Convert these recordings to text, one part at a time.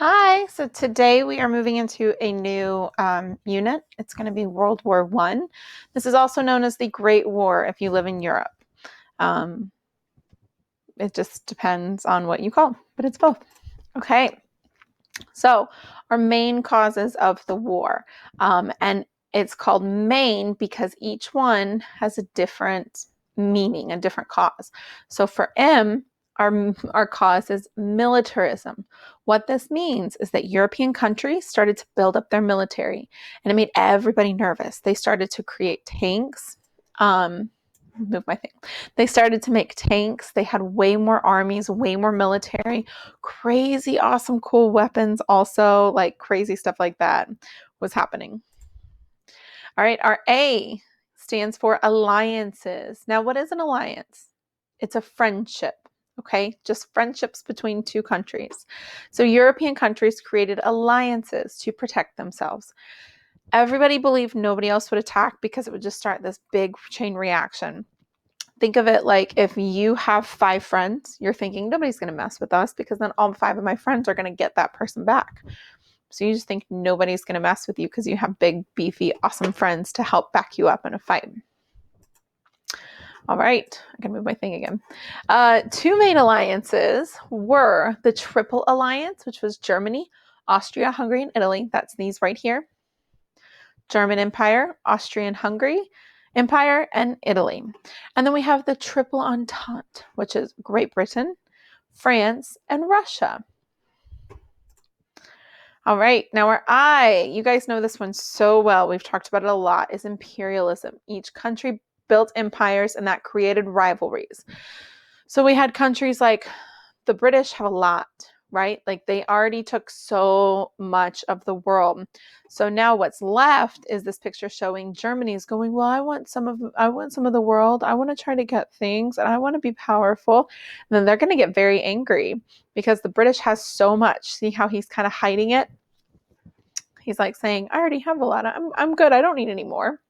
Hi, so today we are moving into a new unit. It's going to be World War I. This is also known as the Great War if you live in Europe. Um, it just depends on what you call, but it's both. Okay, so our main causes of the war. And it's called main because each one has a different meaning, a different cause. So for M, our cause is militarism. What this means is that European countries started to build up their military, and it made everybody nervous. They started to create tanks. Move my thing. They started to make tanks. They had way more armies, way more military, crazy, awesome, cool weapons. Also, like crazy stuff like that was happening. All right, our A stands for alliances. Now, what is an alliance? It's a friendship, okay? Just friendships between two countries. So, European countries created alliances to protect themselves. Everybody believed nobody else would attack because it would just start this big chain reaction. Think of it like if you have 5 friends, you're thinking nobody's going to mess with us because then all 5 of my friends are going to get that person back. So you just think nobody's going to mess with you because you have big, beefy, awesome friends to help back you up in a fight. All right, I can move my thing again. 2 main alliances were the Triple Alliance, which was Germany, Austria, Hungary, and Italy. That's these right here. German Empire, Austrian-Hungary Empire, and Italy. And then we have the Triple Entente, which is Great Britain, France, and Russia. All right, now our I, you guys know this one so well, we've talked about it a lot, is imperialism. Each country built empires and that created rivalries. So we had countries like the British have a lot, right? Like they already took so much of the world. So now what's left is this picture showing Germany is going, well, I want some of the world. I want to try to get things and I want to be powerful. And then they're going to get very angry because the British has so much. See how he's kind of hiding it? He's like saying, I already have a lot. I'm good. I don't need any more.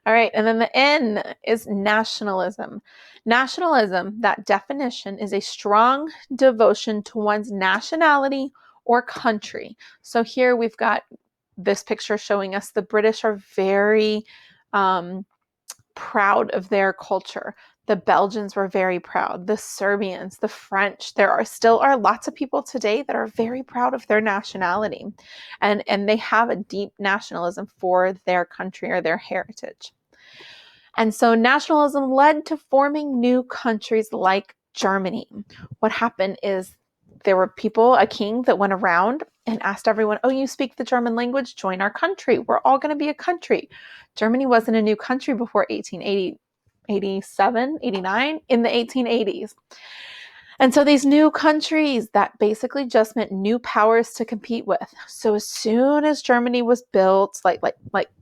All right, and then the N is nationalism. Nationalism, that definition is a strong devotion to one's nationality or country. So here we've got this picture showing us the British are very proud of their culture. The Belgians were very proud. The Serbians, the French, there are lots of people today that are very proud of their nationality. And they have a deep nationalism for their country or their heritage. And so nationalism led to forming new countries like Germany. What happened is there were people, a king that went around and asked everyone, oh, you speak the German language? Join our country. We're all going to be a country. Germany wasn't a new country before 1880, 87, 89, in the 1880s. And so these new countries, that basically just meant new powers to compete with. So as soon as Germany was built, like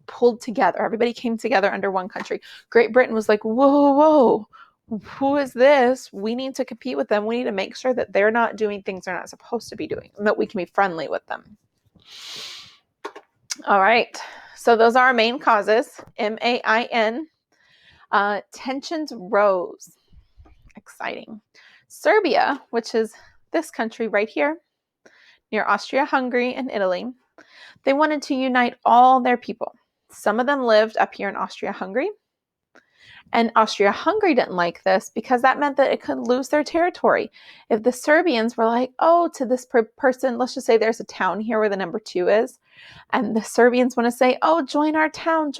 pulled together, everybody came together under one country. Great Britain was like, whoa, who is this? We need to compete with them. We need to make sure that they're not doing things they're not supposed to be doing and that we can be friendly with them. All right. So those are our main causes, MAIN. Tensions rose. Exciting. Serbia, which is this country right here, near Austria-Hungary and Italy, they wanted to unite all their people. Some of them lived up here in Austria-Hungary, and Austria-Hungary didn't like this because that meant that it could lose their territory. If the Serbians were like, oh, to this person, let's just say there's a town here where the number 2 is, and the Serbians want to say, oh, join our town,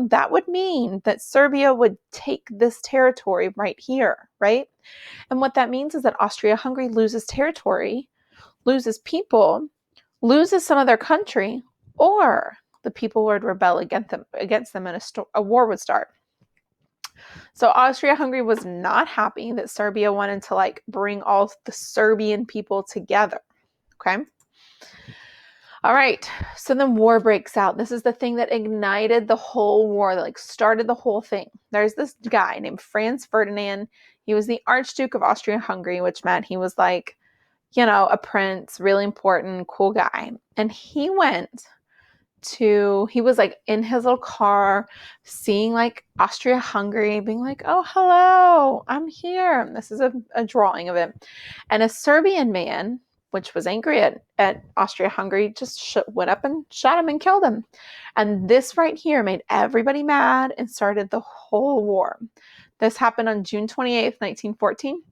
that would mean that Serbia would take this territory right here, right? And what that means is that Austria-Hungary loses territory, loses people, loses some of their country, or the people would rebel against them and a war would start. So Austria-Hungary was not happy that Serbia wanted to bring all the Serbian people together. Okay. All right. So then war breaks out. This is the thing that ignited the whole war, that started the whole thing. There's this guy named Franz Ferdinand. He was the Archduke of Austria-Hungary, which meant he was a prince, really important, cool guy. And he was in his little car, seeing Austria-Hungary, being like, oh, hello, I'm here. This is a drawing of it. And a Serbian man which was angry at Austria-Hungary, just went up and shot him and killed him. And this right here made everybody mad and started the whole war. This happened on June 28th, 1914.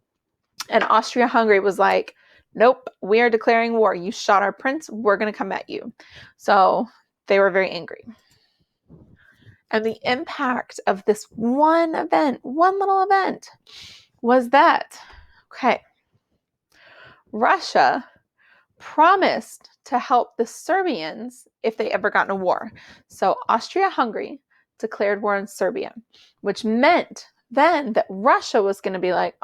And Austria-Hungary was like, nope, we are declaring war. You shot our prince. We're going to come at you. So they were very angry. And the impact of this one event, one little event, was that, okay, Russia promised to help the Serbians if they ever got in a war. So Austria-Hungary declared war on Serbia, which meant then that Russia was going to be like,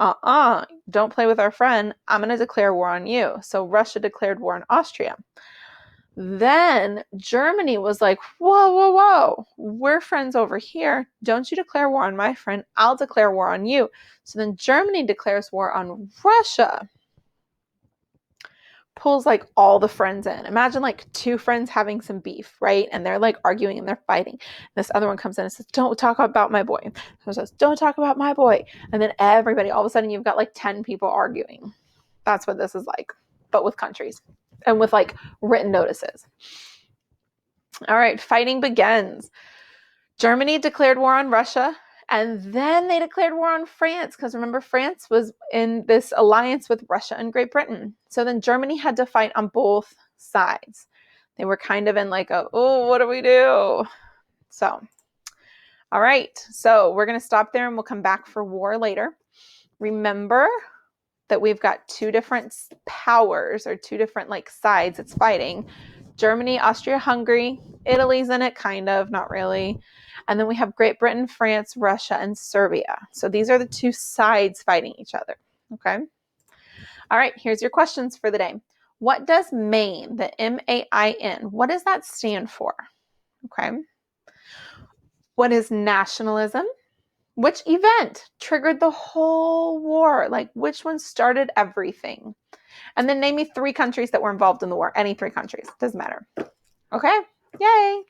don't play with our friend. I'm going to declare war on you. So Russia declared war on Austria. Then Germany was like, whoa, we're friends over here. Don't you declare war on my friend. I'll declare war on you. So then Germany declares war on Russia. Pulls like all the friends in. Imagine like two friends having some beef, right? And they're like arguing and they're fighting. This other one comes in and says, don't talk about my boy. So says, don't talk about my boy. And then everybody, all of a sudden you've got like 10 people arguing. That's what this is like, but with countries and with like written notices. All right, fighting begins. Germany declared war on Russia. And then they declared war on France because remember, France was in this alliance with Russia and Great Britain. So then Germany had to fight on both sides. They were kind of in like what do we do? So, all right. So we're going to stop there and we'll come back for war later. Remember that we've got two different powers or two different like sides it's fighting. Germany, Austria-Hungary, Italy's in it, kind of, not really. And then we have Great Britain, France, Russia, and Serbia. So these are the two sides fighting each other, okay? All right, here's your questions for the day. What does MAIN, the M-A-I-N, what does that stand for, okay? What is nationalism? Which event triggered the whole war? Like, which one started everything? And then name me 3 countries that were involved in the war. Any 3 countries. Doesn't matter. Okay? Yay!